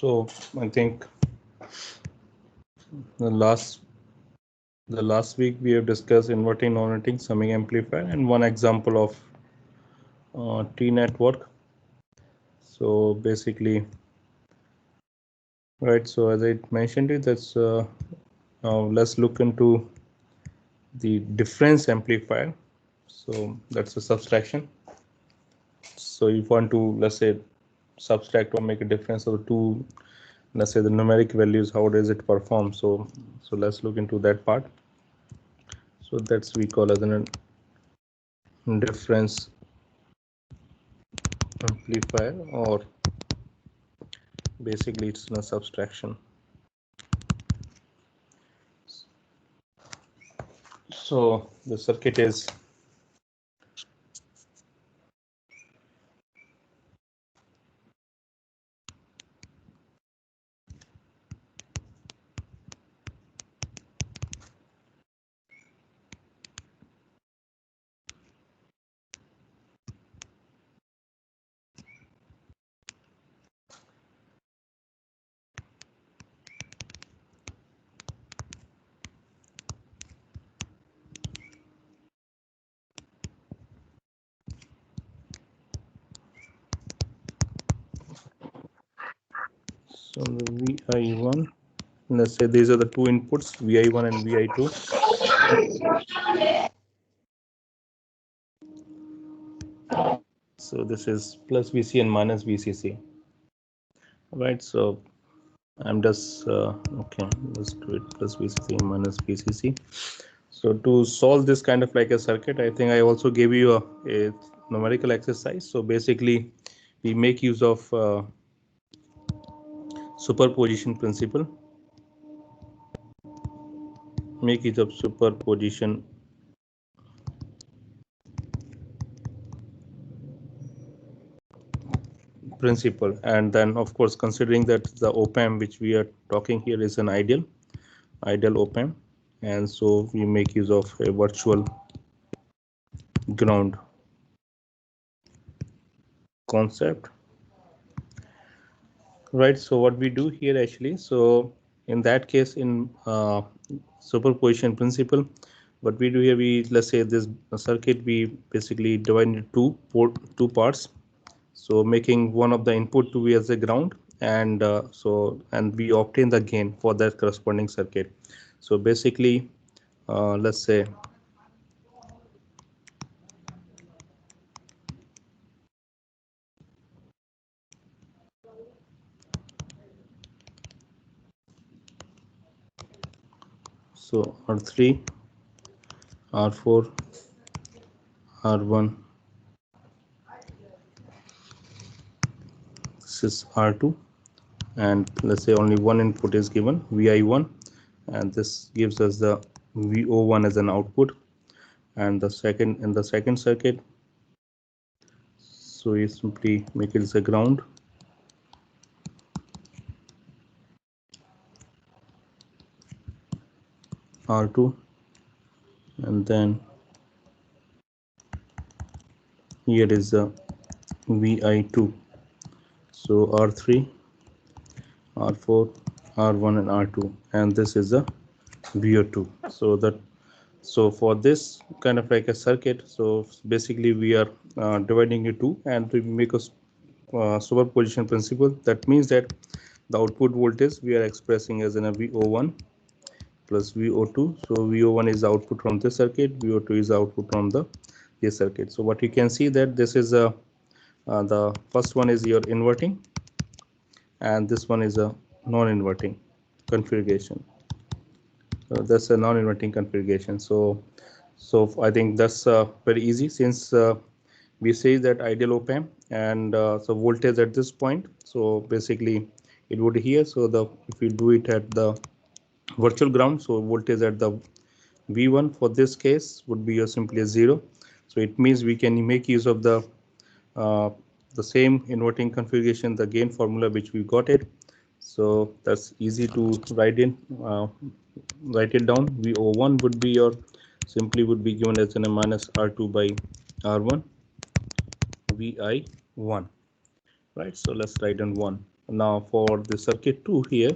So I think the last week we have discussed inverting, non-inverting, summing amplifier, and one example of T network. So basically, right. So as I mentioned it, that's now let's look into the difference amplifier. So that's a subtraction. So if you want to, let's say, subtract or make a difference of the two, let's say the numeric values, how does it perform? So let's look into that part. So that's we call as a difference amplifier, or basically it's a subtraction. So the circuit is so the VI1. Let's say these are the two inputs, VI1 and VI2. So this is plus VC and minus VCC. Right. So I'm just okay. Let's do it plus VCC and minus VCC. So to solve this kind of like a circuit, I think I also gave you a numerical exercise. So basically, we make use of superposition principle. Make use of superposition principle, and then of course considering that the op-amp which we are talking here is an ideal op-amp, and so we make use of a virtual ground concept. Right, so what we do here actually, so in that case, in superposition principle, what we do here, we, let's say this circuit, we basically divide into two parts. So making one of the input to be as a ground, and and we obtain the gain for that corresponding circuit. So basically, let's say so R3, R4, R1, this is R2, and let's say only one input is given, VI1, and this gives us the VO1 as an output, and the second circuit, so you simply make it as a ground, R2, and then here is the VI2, so R3, R4, R1, and R2, and this is the VO2. So for this kind of like a circuit, so basically we are dividing it two, and we make a superposition principle. That means that the output voltage we are expressing as in a VO1 plus VO2. So VO1 is the output from this circuit, VO2 is the output from this circuit. So what you can see that this is the first one is your inverting, and this one is a non-inverting configuration. So that's a non-inverting configuration. So I think that's very easy, since we say that ideal op-amp, and so voltage at this point, so basically it would here. So if we do it at the virtual ground, so voltage at the V1 for this case would be simply a 0. So it means we can make use of the same inverting configuration, the gain formula which we got it. So that's easy to write it down. VO1 would be your simply would be given as a minus R2 by R1 VI1, right? So let's write in 1. Now for the circuit 2 here,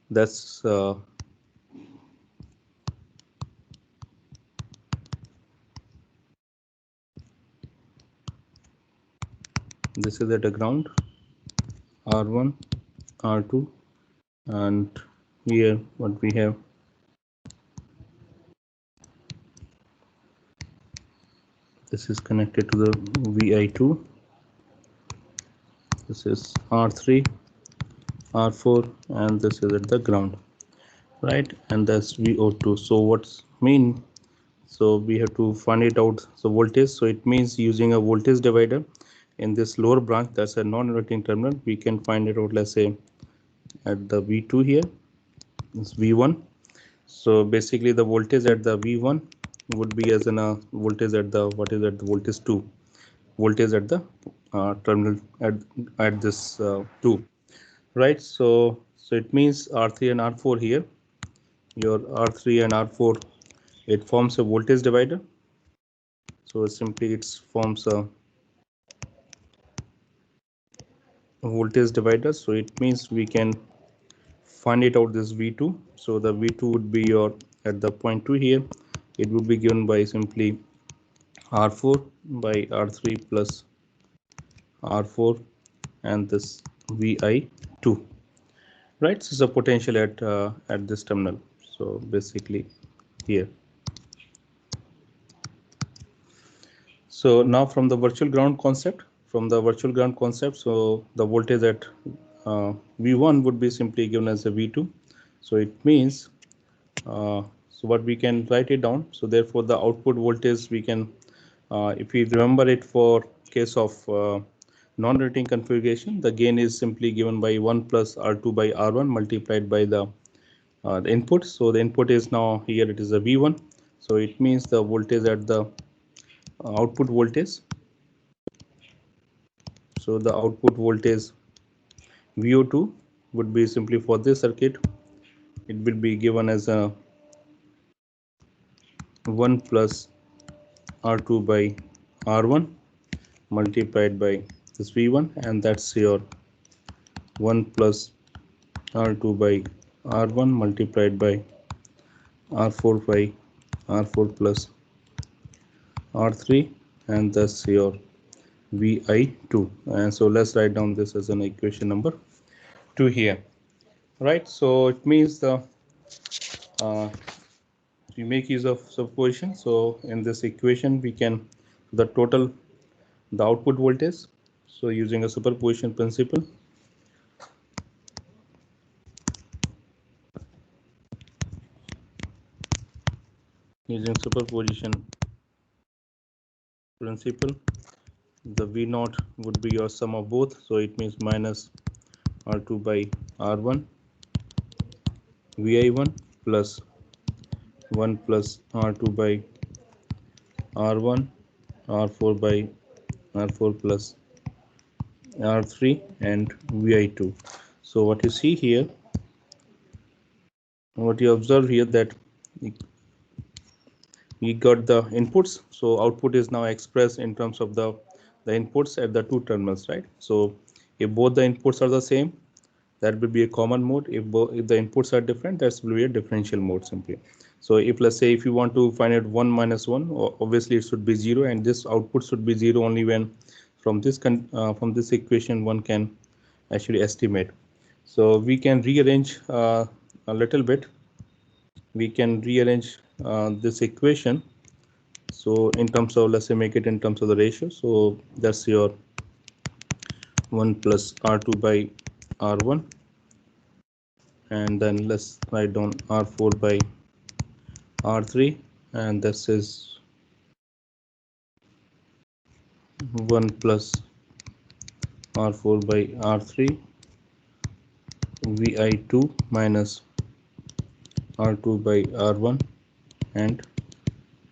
that's this is at the ground, R1, R2, and here what we have, this is connected to the VI2, this is R3, R4, and this is at the ground, right? And that's VO2. So what's mean? So we have to find it out, the voltage. So it means using a voltage divider in this lower branch, that's a non-inverting terminal, we can find it out, let's say at the V2 here, it's V1. So basically the voltage at the V1 would be as in a voltage at the, what is at the voltage 2, voltage at the terminal at this 2, right? So it means R3 and R4 here, your R3 and R4, it forms a voltage divider. So simply it forms a voltage divider. So it means we can find it out this V2. So the V2 would be your, at the point 2 here, it would be given by simply R4 by R3 plus R4 and this VI2, right? So it's a potential at this terminal. So basically here. So now from the virtual ground concept, so the voltage at V1 would be simply given as a V2. So it means, so what we can write it down. So therefore the output voltage we can, if we remember it for case of non-rotating configuration, the gain is simply given by 1 plus R2 by R1 multiplied by the input. So the input is now here, it is a V1. So it means the voltage at the output voltage. So the output voltage VO2 would be simply for this circuit, it will be given as a 1 plus R2 by R1 multiplied by this V1, and that's your 1 plus R2 by R1 multiplied by R4 by R4 plus R3, and thus your VI2. And so let's write down this as an equation number 2 here, right? So it means the we make use of superposition. So in this equation we can the total the output voltage. So using a superposition principle, the V naught would be your sum of both. So it means minus R2 by R1 VI1 plus 1 plus R2 by R1 R4 by R4 plus R3 and VI2. So what you see here, what you observe here, that we got the inputs. So output is now expressed in terms of the inputs at the two terminals, right? So if both the inputs are the same, that will be a common mode. If the inputs are different, that will be a differential mode simply. So if let's say if you want to find out 1 minus 1, obviously it should be 0, and this output should be 0 only when from this equation one can actually estimate. So we can rearrange a little bit. We can rearrange this equation. So in terms of, let's say, make it in terms of the ratio. So that's your 1 plus R2 by R1, and then let's write down R4 by R3, and this is 1 plus R4 by R3 VI2 minus R2 by R1 and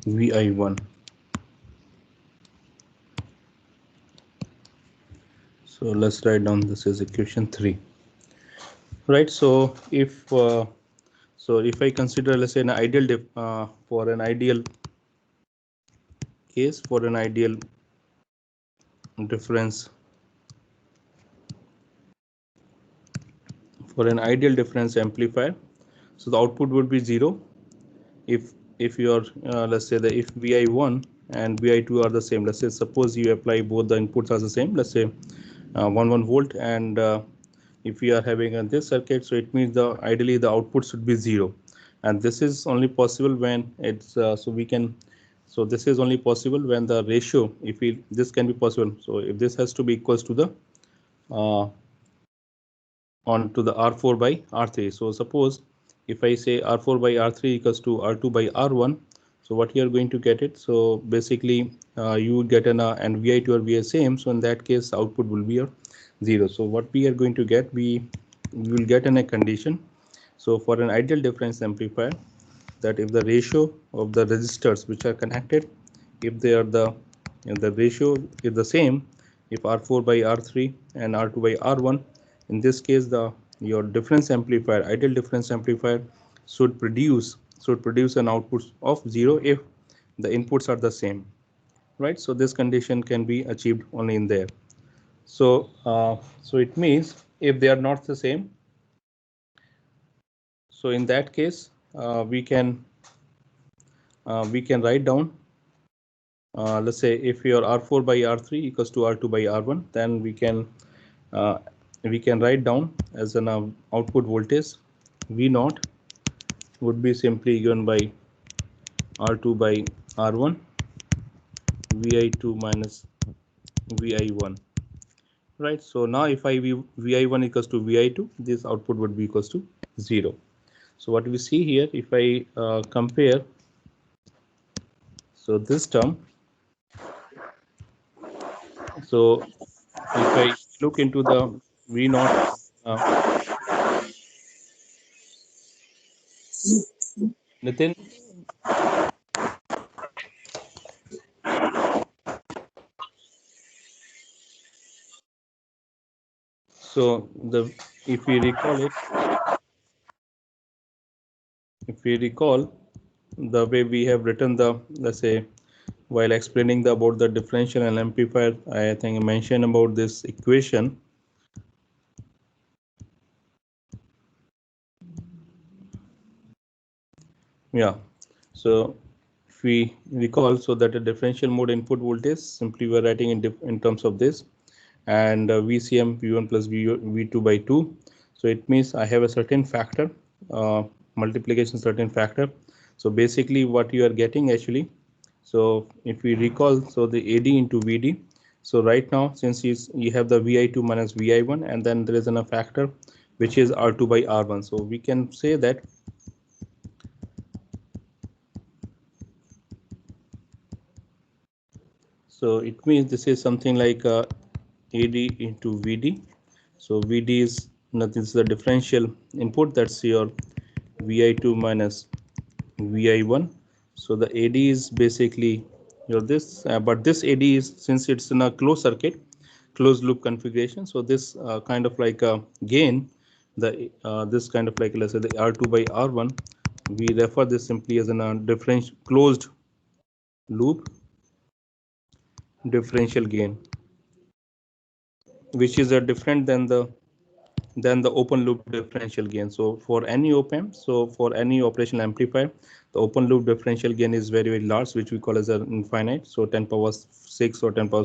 VI1. So let's write down this is equation 3, right? So if I consider, let's say, an ideal for an ideal case, for an ideal difference for an ideal difference amplifier, so the output would be 0 if your let's say that if Vi1 and Vi2 are the same. Let's say suppose you apply both the inputs are the same, let's say 1 volt, and if we are having this circuit, so it means the ideally the output should be 0, and this is only possible when it's so we can, so this is only possible when the ratio, if we this can be possible, so if this has to be equals to the uh, on to the R4 by R3. So suppose if I say R4 by R3 equals to R2 by R1, so what you are going to get it, so basically you would get an and Vi2 or Vi same, so in that case output will be a 0. So what we are going to get, we will get in a condition, so for an ideal difference amplifier, that if the ratio of the resistors which are connected, if they are the ratio is the same, if R4 by R3 and R2 by R1, in this case the your difference amplifier, ideal difference amplifier, should produce an output of 0 if the inputs are the same, right? So this condition can be achieved only in there. So so it means if they are not the same, so in that case we can write down, let's say if your R4 by R3 equals to R2 by R1, then we can write down as an output voltage V0 would be simply given by R2 by R1 Vi2 minus Vi1, right? So now if Vi1 equals to Vi2, this output would be equals to 0. So what we see here, if I compare, so this term, so if I look into the V0, Nitin, so the if we recall it, if we recall the way we have written the, let's say while explaining about the differential and amplifier, I think I mentioned about this equation. Yeah, so if we recall, so that a differential mode input voltage, simply we're writing in terms of this, and VCM V1 plus V2 by 2. So it means I have a certain factor, multiplication certain factor. So basically what you are getting actually, so if we recall, so the AD into VD, so right now since you have the Vi2 minus Vi1, and then there is a factor which is R2 by R1, so we can say that so it means this is something like AD into VD. So VD is nothing, is the differential input, that's your Vi2 minus Vi1. So the AD is basically your this, but this AD is, since it's in a closed circuit, closed loop configuration, so this kind of like a gain, the this kind of like, let's say the R2 by R1, we refer this simply as a differential closed loop differential gain, which is a different than the open loop differential gain. So for any op-amp, so for any operational amplifier, the open loop differential gain is very large, which we call as an infinite, so 10 power 6 or 10 power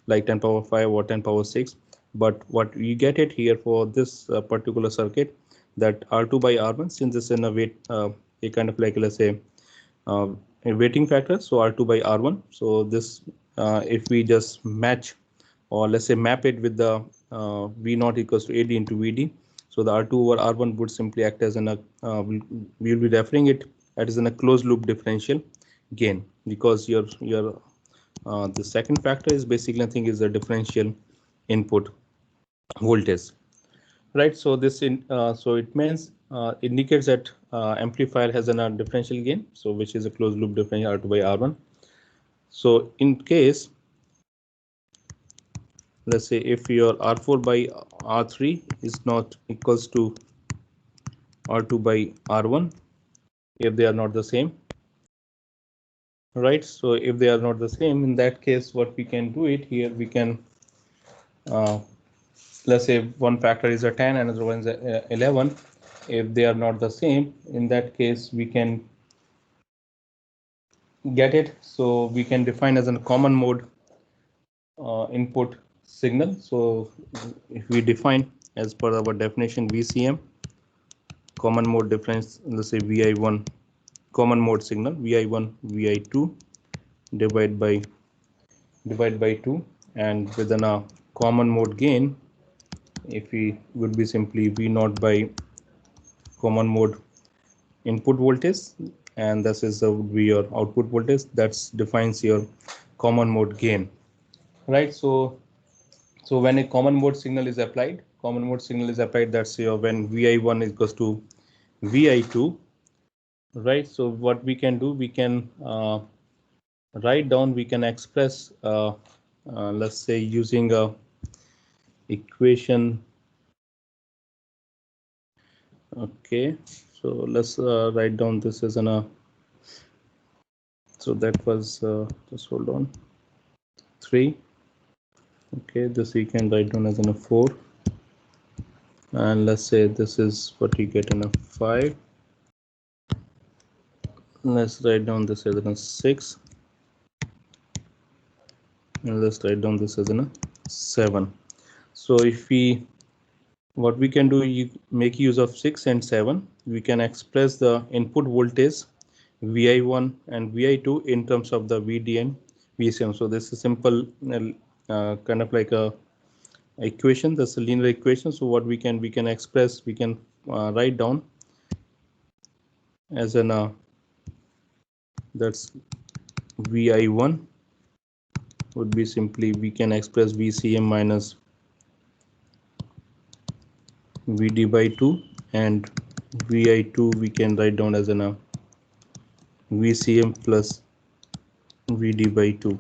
like 10 power 5 or 10 power 6. But what we get it here for this particular circuit, that R2 by R1, since this is in a weight a kind of like, let's say a weighting factor, so R2 by R1, so this if we just match, or let's say map it with the V0 equals to AD into VD, so the R2 over R1 would simply act as we'll be referring it as in a closed loop differential gain, because your the second factor is basically nothing, is the differential input voltage, right? So this so it means indicates that amplifier has a differential gain, so which is a closed loop differential R2 by R1. So in case, let's say if your R4 by R3 is not equals to R2 by R1, if they are not the same, right? So if they are not the same, in that case what we can do it here, we can let's say one factor is a 10 and another one is a 11. If they are not the same, in that case we can get it. So we can define as a common mode input signal. So if we define as per our definition VCM, common mode difference, let's say VI1 common mode signal, VI1 VI2 divide by 2, and within a common mode gain, if we would be simply V naught by common mode input voltage, and this is would be your output voltage. That defines your common mode gain, right? So when a common mode signal is applied, that's your when Vi1 is equals to Vi2, right? So what we can do, we can write down, we can express, let's say using a equation. Okay, so let's write down this as an so that was just hold on, 3. Okay, this we can write down as a 4, and let's say this is what you get in a 5. Let's write down this as a 6, and let's write down this as a 7. So if we, what we can do, you make use of 6 and 7. We can express the input voltage Vi1 and Vi2 in terms of the VD and VCM. So this is simple, kind of like a equation. That's a linear equation. So what we can express, we can write down as an that's Vi1 would be simply, we can express VCM minus VD by 2, and Vi2 we can write down as an VCM plus VD by 2.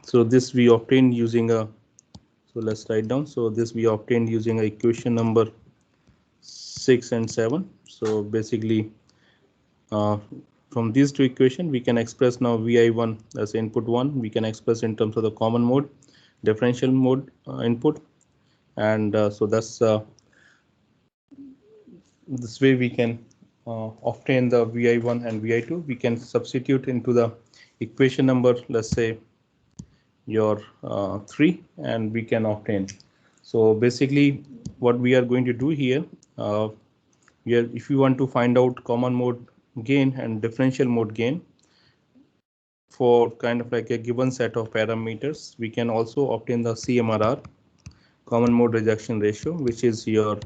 So this we obtained using a, so let's write down. So this we obtained using a equation number 6 and 7. So basically from these two equations we can express now Vi1 as input 1, we can express in terms of the common mode differential mode input, and so that's this way we can obtain the Vi1 and Vi2. We can substitute into the equation number, let's say your 3, and we can obtain. So basically what we are going to do here, if you want to find out common mode gain and differential mode gain for kind of like a given set of parameters, we can also obtain the CMRR, common mode rejection ratio, which is your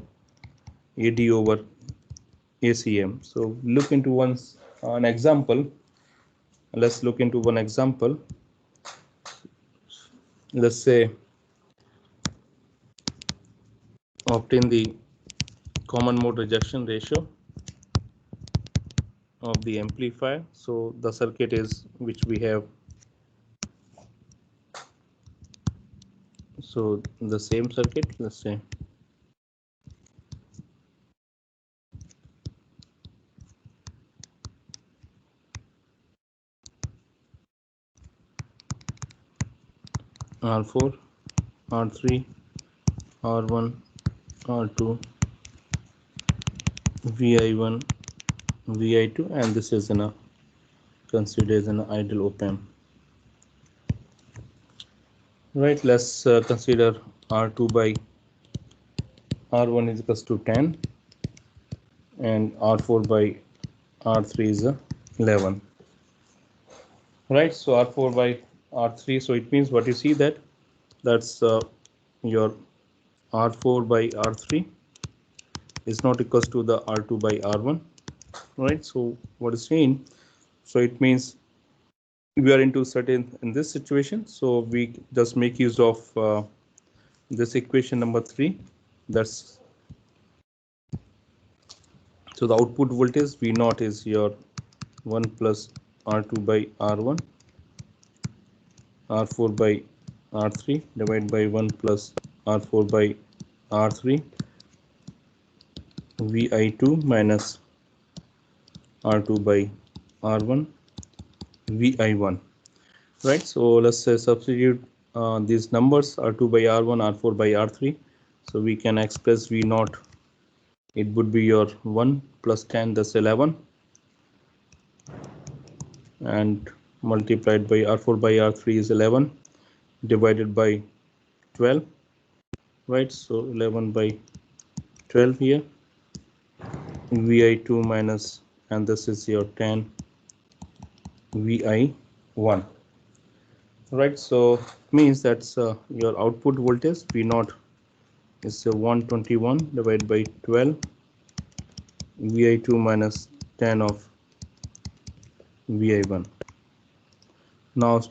AD over ACM. So look into an example. Let's look into one example. Let's say obtain the common mode rejection ratio of the amplifier. So the circuit is which we have. So the same circuit, let's say R4, R3, R1, R2, Vi1, Vi2, and this is considered as an ideal op amp. Right, let's consider R2 by R1 is equals to 10, and R4 by R3 is 11. Right, so R4 by R3, so it means what you see that's your R4 by R3 is not equals to the R2 by R1, right? So what is saying, so it means we are into certain in this situation, so we just make use of this equation number 3. That's so the output voltage V naught is your 1 plus R2 by R1, R4 by R3 divided by 1 plus R4 by R3, Vi2 minus R2 by R1, Vi1, right? So let's say substitute these numbers R2 by R1, R4 by R3. So we can express V naught. It would be your 1 plus 10, that's 11, and multiplied by R4 by R3 is 11 divided by 12, right? So 11 by 12 here, Vi2 minus, and this is your 10 Vi1, right? So means that's your output voltage V naught is 121 divided by 12 Vi2 minus 10 of Vi1. Now,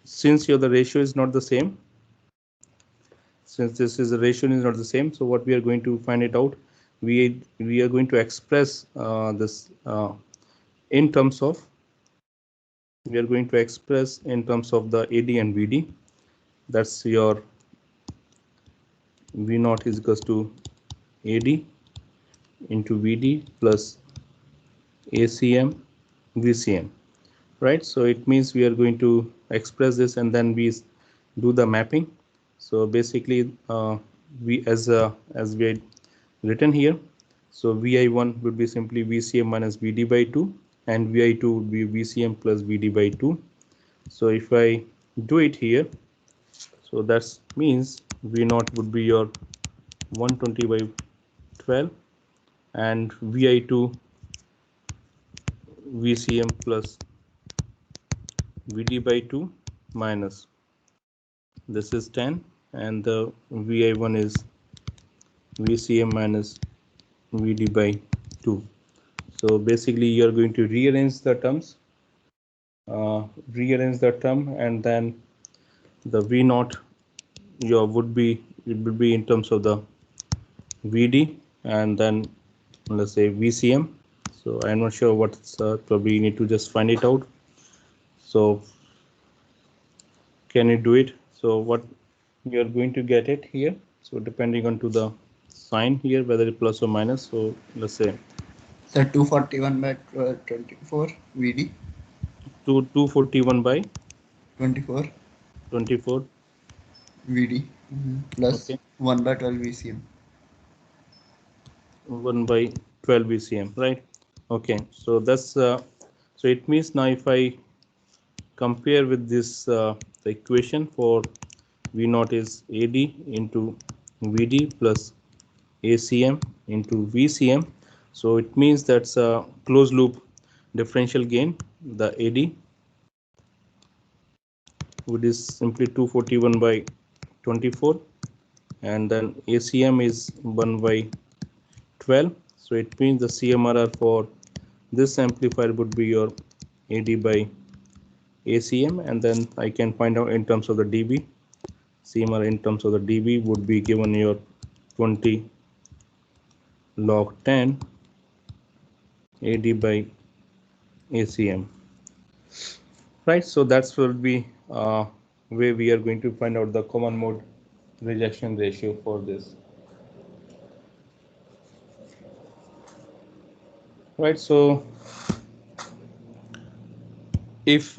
since here the ratio is not the same, since this is the ratio is not the same, so what we are going to find it out, we are going to express this in terms of, we are going to express in terms of the AD and VD. That's your V naught is equals to AD into VD plus ACM VCM, right? So it means we are going to express this and then we do the mapping. So basically we as we had written here, so Vi1 would be simply VCM minus VD by 2, and Vi2 would be VCM plus VD by 2. So if I do it here, so that means V naught would be your 120 by 12, and Vi2 VCM plus VD by 2 minus, this is 10, and the Vi1 is VCM minus VD by 2. So basically you are going to rearrange the terms, and then the V naught your would be, it would be in terms of the VD, and then let's say VCM. So I'm not sure what's probably you need to just find it out. So can you do it? So what you are going to get it here, so depending on to the sign here, whether it's plus or minus. So let's say 241 by 24 VD. 241 by 24 VD plus okay, 1 by 12 VCM. 1 by 12 VCM, right? Okay, so that's so it means now if I compare with this the equation for V naught is AD into VD plus ACM into VCM. So it means that's a closed loop differential gain. The AD, which is simply 241 by 24, and then ACM is 1 by 12. So it means the CMRR for this amplifier would be your AD by ACM, and then I can find out in terms of the dB. CMRR in terms of the dB would be given your 20 log 10 AD by ACM, right? So that's will be where we are going to find out the common mode rejection ratio for this, right? So if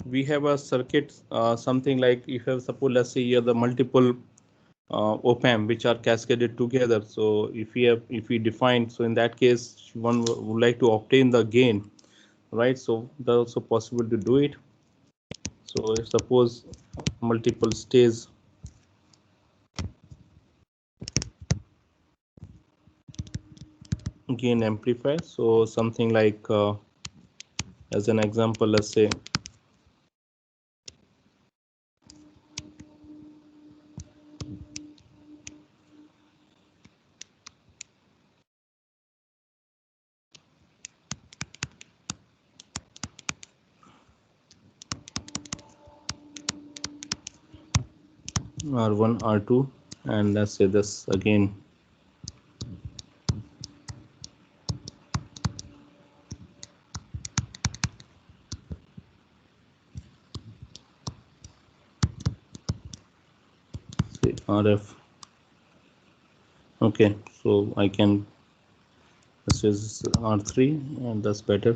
we have a circuit, something like if you have, suppose let's say here the multiple op-amp which are cascaded together. So if we define, so in that case one would like to obtain the gain, right? So that's also possible to do it. So if suppose multiple stage gain amplifier, so something like as an example, let's say R1 R2, and let's say this again say RF. Okay, so I can, this is R3, and that's better.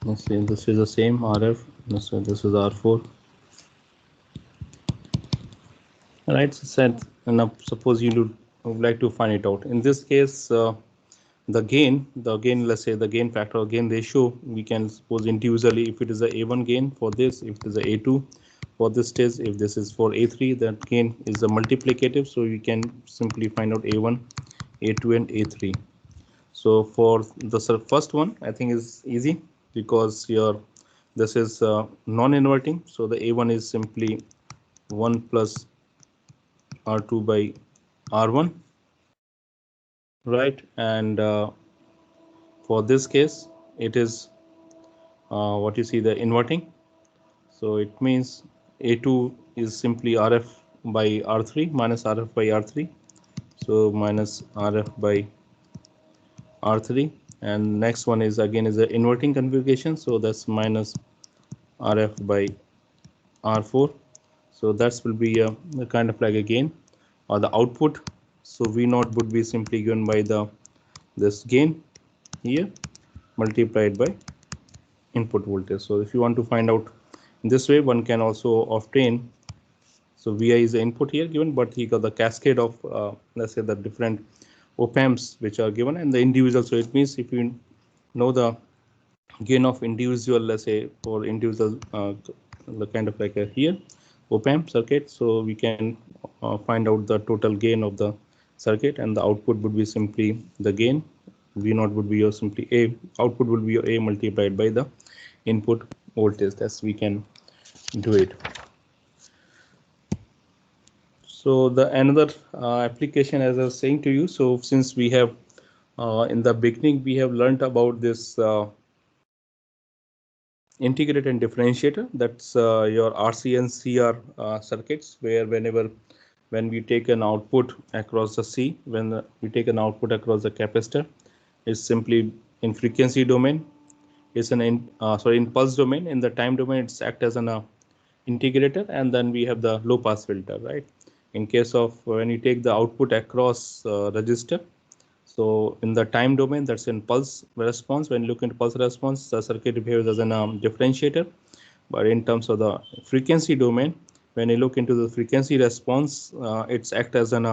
let's say this is the same RF. This is R4. Right, so said, and now suppose you would like to find it out. In this case, the gain, let's say the gain factor or gain ratio, we can suppose individually if it is a A1 gain for this, if it is a A2 for this stage, if this is for A3, that gain is a multiplicative, so we can simply find out A1, A2 and A3. So for the first one, I think is easy because this is non-inverting, so the A1 is simply 1 plus R2 by R1, right? And for this case, it is what you see, the inverting. So it means A2 is simply RF by R3 minus RF by R3. So minus RF by R3. And next one is again is the inverting configuration. So that's minus RF by R4. So that will be a kind of like a gain or the output. So V naught would be simply given by this gain here multiplied by input voltage. So if you want to find out in this way, one can also obtain. So Vi is the input here given, but he got the cascade of let's say the different op amps which are given and the individual. So it means if you know the gain of individual, let's say for individual the kind of like a here op amp circuit, so we can find out the total gain of the circuit, and the output would be simply the gain. V naught would be your simply A, output would be your A multiplied by the input voltage. That's we can do it. So the another application, as I was saying to you, so since we have in the beginning we have learned about this integrator and differentiator, that's your RC and CR circuits, where when we take an output across the C, when we take an output across the capacitor, it's simply in frequency domain, it's an in pulse domain. In the time domain, it's act as an integrator, and then we have the low pass filter, right? In case of when you take the output across register, so in the time domain, that's in pulse response. When you look into pulse response, the circuit behaves as a differentiator. But in terms of the frequency domain, when you look into the frequency response, it's act as an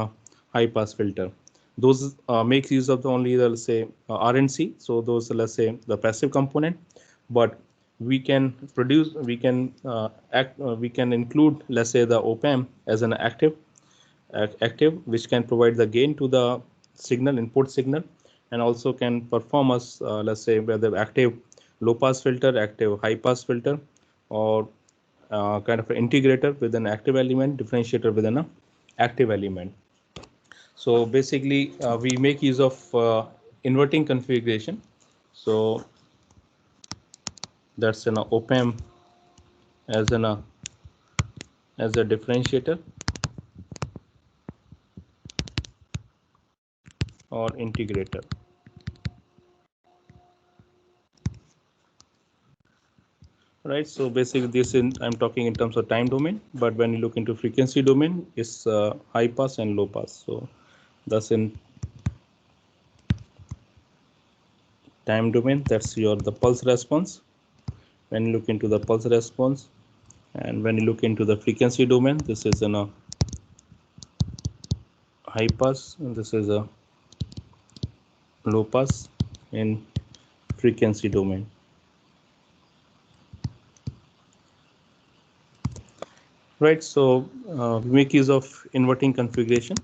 high pass filter. Those make use of the only let's say RNC. So those, let's say, the passive component, but we can produce, we can we can include, let's say, the op amp as an active, which can provide the gain to the signal, input signal, and also can perform as let's say whether active low pass filter, active high pass filter, or kind of an integrator with an active element, differentiator with an active element. So basically we make use of inverting configuration. So that's an op amp as a differentiator or integrator. Right, so basically this I'm talking in terms of time domain, but when you look into frequency domain, it's high pass and low pass. So that's in time domain, that's your the pulse response. When you look into the pulse response, and when you look into the frequency domain, this is a high pass, and this is a low pass in frequency domain. Right, so we make use of inverting configuration.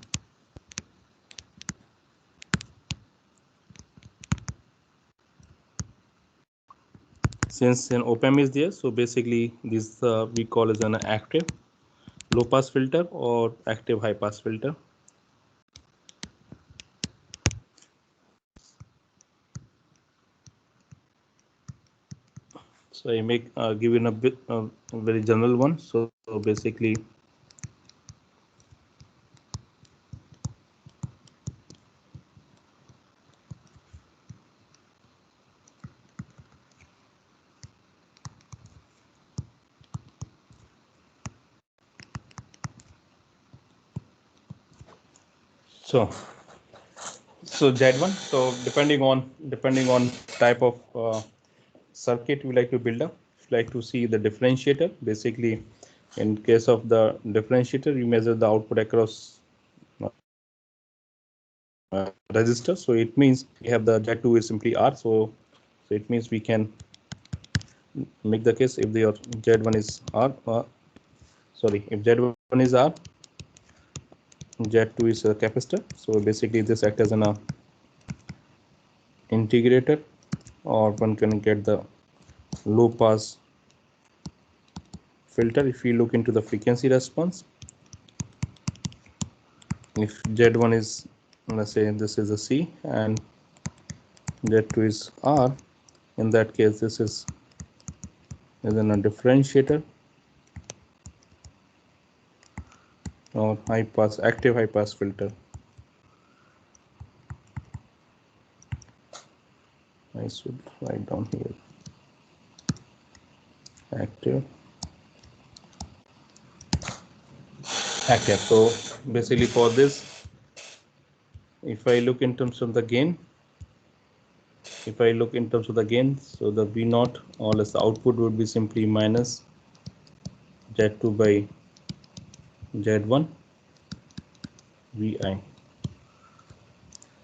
Since an op amp is there, so basically this we call as an active low pass filter or active high pass filter. So I make give you a bit a very general one. So basically so that one. So depending on type of circuit we like to build up. If you like to see the differentiator, basically in case of the differentiator, you measure the output across resistor. So it means we have the Z2 is simply R. So it means we can make the case if your Z1 is R. If Z1 is R, Z2 is a capacitor. So basically this acts as an integrator, or one can get the low pass filter. If you look into the frequency response, if Z1 is, let's say this is a C and Z2 is R, in that case this is a differentiator or active high pass filter. I should write down here active. So basically for this, if I look in terms of the gain, so the V0 or less the output would be simply minus Z2 by Z1 Vi,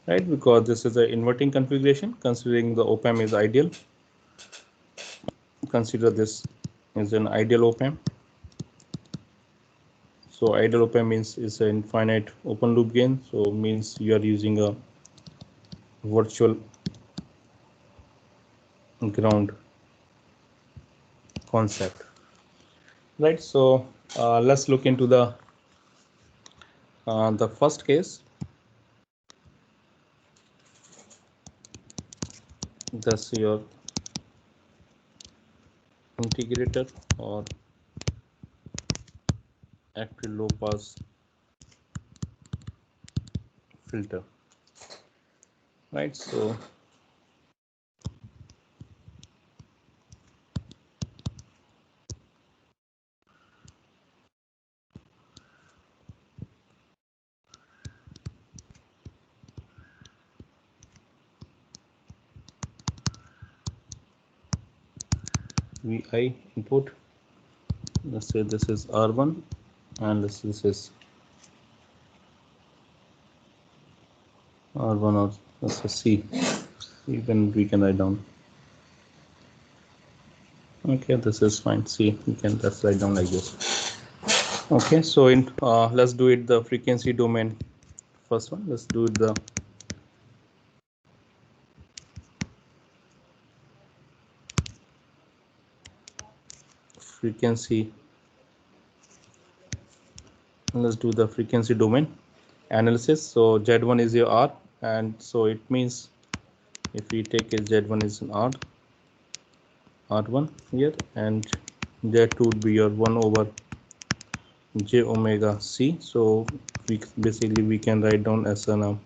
right? Because this is an inverting configuration. Considering the op amp is ideal, consider this is an ideal op amp. So ideal op amp means is an infinite open loop gain. So means you are using a virtual ground concept, right? So let's look into the first case. Thus your integrator or active low pass filter, right? So Vi input, let's say this is R1 and this is R1 or let's say C. Even we can write down. Okay, this is fine. C, we can just write down like this. Okay, so in let's do it the frequency domain. First one, let's do it the frequency. Let's do the frequency domain analysis. So Z1 is your R, and so it means if we take a Z1 is an R1 here, and Z2 would be your 1 over J omega C. So we can write down as an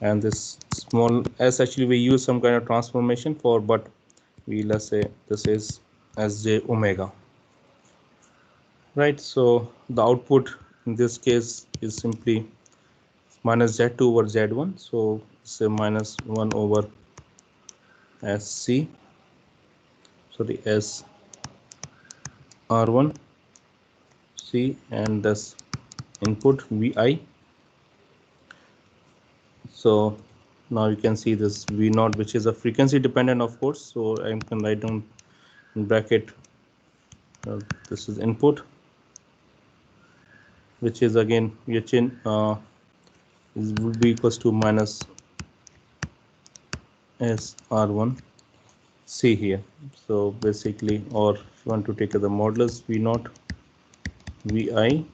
and this small s, actually we use some kind of transformation for, but let's say this is as J omega, right? So the output in this case is simply minus Z2 over Z1. So say minus 1 over SC, sorry, S R1 C, and this input Vi. So now you can see this V0, which is a frequency dependent, of course. So I can write down in bracket this is input, which is again will be equals to minus SR1 C here. So basically, or if you want to take the modulus V0 Vi,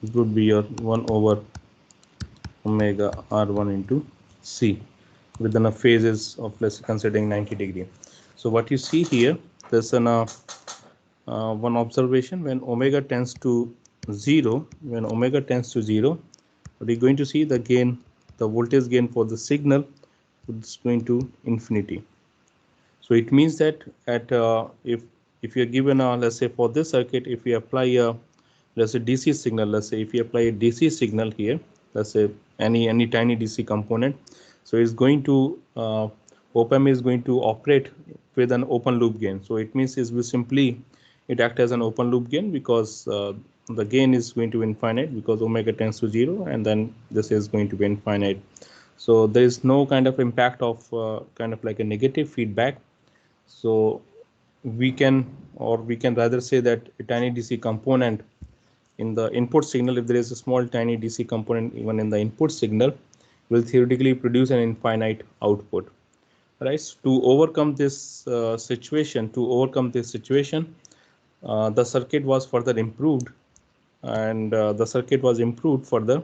it would be your 1 over omega R1 into C within a phases of, let's say, considering 90 degree. So what you see here, there's an one observation: when omega tends to 0, we're going to see the gain, the voltage gain for the signal is going to infinity. So it means that at if you're given a, let's say for this circuit, if we apply a, let's say DC signal, let's say if you apply a DC signal here, let's say any tiny DC component, so it's going to op-amp is going to operate with an open loop gain. So it means is we simply it act as an open loop gain because the gain is going to be infinite because omega tends to 0, and then this is going to be infinite. So there is no kind of impact of kind of like a negative feedback. So we can, or we can rather say that a tiny DC component in the input signal, if there is a small tiny DC component even in the input signal, will theoretically produce an infinite output. Right? To overcome this situation, the circuit was further improved, and the circuit was improved further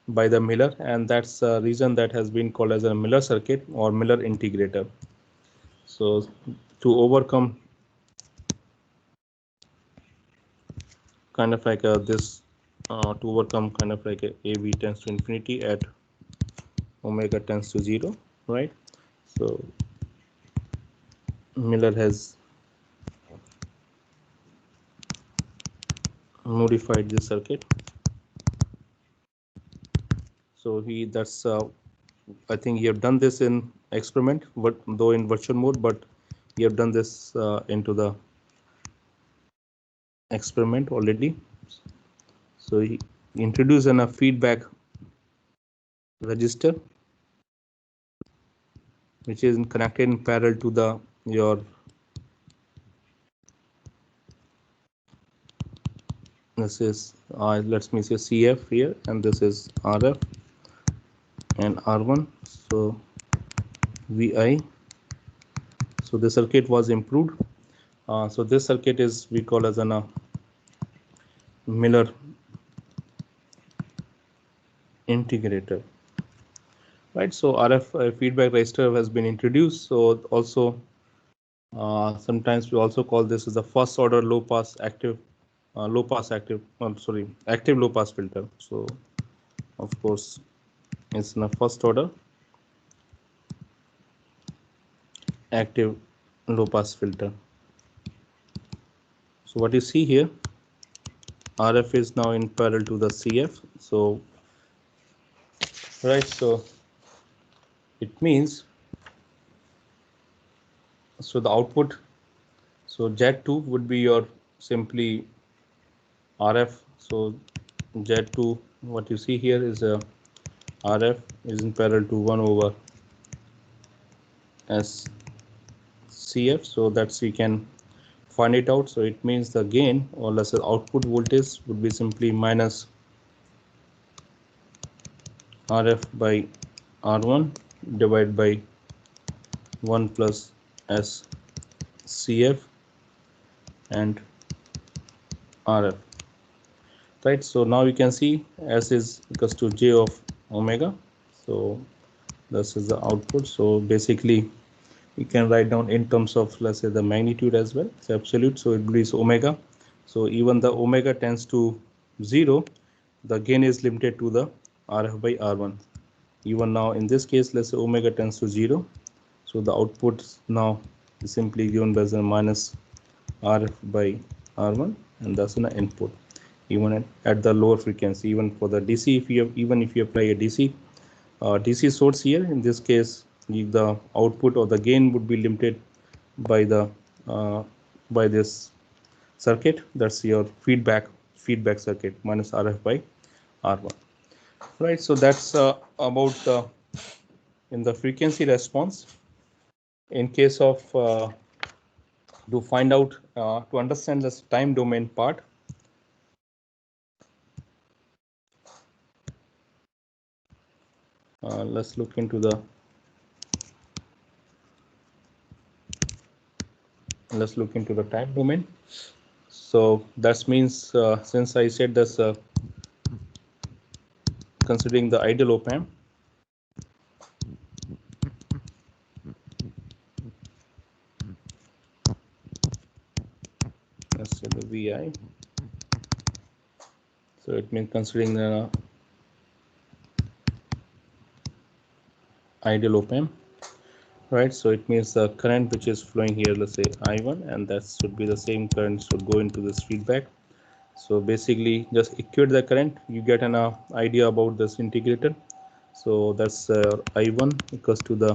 by the Miller, and that's the reason that has been called as a Miller circuit or Miller integrator. So to overcome kind of like this, to overcome kind of like a AV tends to infinity at omega tends to 0, right? So Miller has modified this circuit. So that's I think you have done this in experiment, but though in virtual mode, but you have done this into the experiment already. So he introduced a feedback register, which is connected in parallel to the your this is let me say CF here, and this is RF and R1. So VI. So the circuit was improved. So this circuit is we call as an Miller integrator. Right, so RF feedback register has been introduced. So also sometimes we also call this as the first order low pass active active low pass filter. So of course it's in a first order active low pass filter. So what you see here, RF is now in parallel to the CF. So right, so it means so the output, so Z2 would be your simply RF. So Z2, what you see here is a RF is in parallel to 1 over SCF. So that's you can find it out. So it means the gain, or let's say output voltage, would be simply minus RF by R1 divided by 1 plus SCF and RF. Right, so now you can see S is equals to J of omega. So this is the output. So basically you can write down in terms of, let's say, the magnitude as well. It's absolute, so it is omega. So even the omega tends to 0, the gain is limited to the RF by R1. Even now in this case, let's say omega tends to 0, so the output now is simply given by the minus RF by R1, and that's an input. Even at the lower frequency, even for the DC, if you have, even if you apply a DC source here, in this case the output or the gain would be limited by the by this circuit. That's your feedback circuit minus RF by R1. Right, so that's about in the frequency response. In case of to find out to understand this time domain part, let's look into the time domain. So that means since I said this considering the ideal op-amp, let's say the VI. So it means considering the ideal op-amp, right? So it means the current which is flowing here, let's say I1, and that should be the same current should go into this feedback. So basically just equate the current, you get an idea about this integrator. So that's I1 equals to the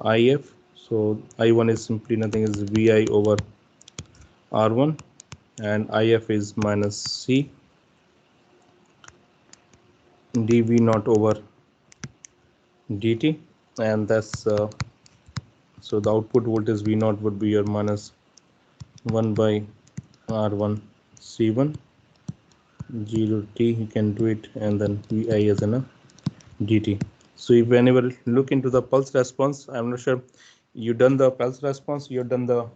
IF. So I1 is simply nothing is VI over R1, and IF is minus C dV naught over dt, and that's so the output voltage V naught would be your minus 1 by R1 C1 0 T. You can do it, and then VI as in a dt. So if whenever look into the pulse response, I'm not sure you done the pulse response, you've done the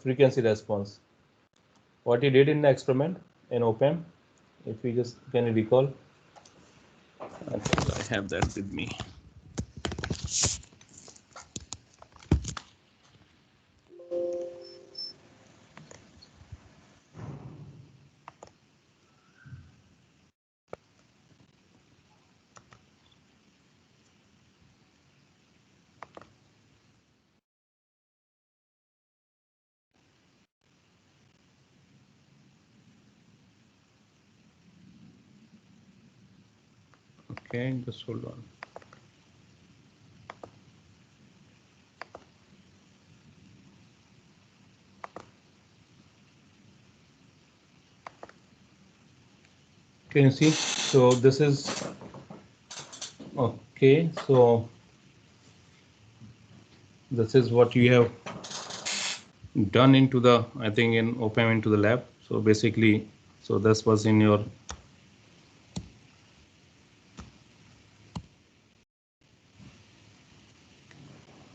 frequency response. What you did in the experiment in op-amp, if you just can recall. I think I have that with me. Okay, just hold on. Can you see? So this is okay. So this is what you have done into the, I think in op-amp into the lab. So basically, so this was in your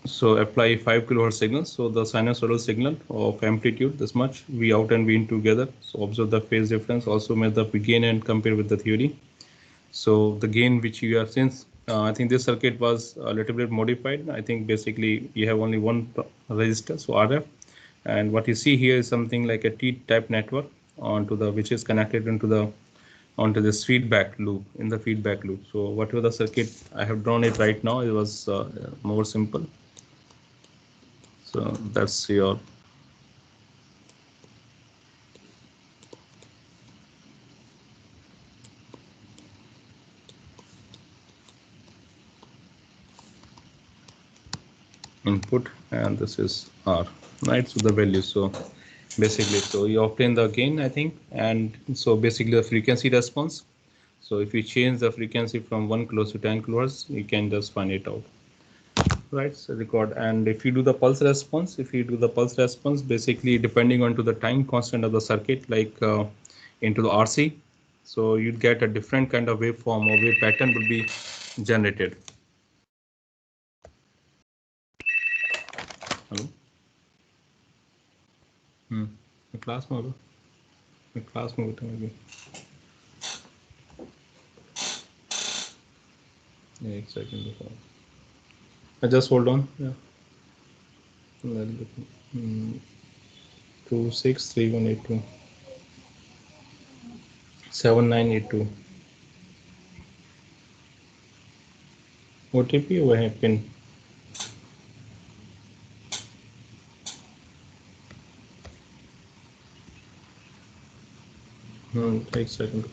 so apply 5 kilohertz signal. So the sinusoidal signal of amplitude this much, V out and V in together. So observe the phase difference. Also measure the gain and compare with the theory. So the gain which you are, since I think this circuit was a little bit modified. I think basically you have only one resistor, so RF, and what you see here is something like a T-type network onto the, which is connected into the onto this feedback loop, in the feedback loop. So whatever the circuit I have drawn it right now, it was more simple. So that's your input, and this is R, right? So the value. So basically, so you obtain the gain, I think, and so basically the frequency response. So if you change the frequency from 1 kilohertz to 10 kilohertz, you can just find it out, right? So record, and if you do the pulse response, basically depending on to the time constant of the circuit, like into the RC, so you'd get a different kind of waveform or wave pattern would be generated. Hello? The class mode. The class mode maybe. Yeah, exactly. Before. Just hold on. Yeah. 263182 7982 OTP वो है pin. Take second.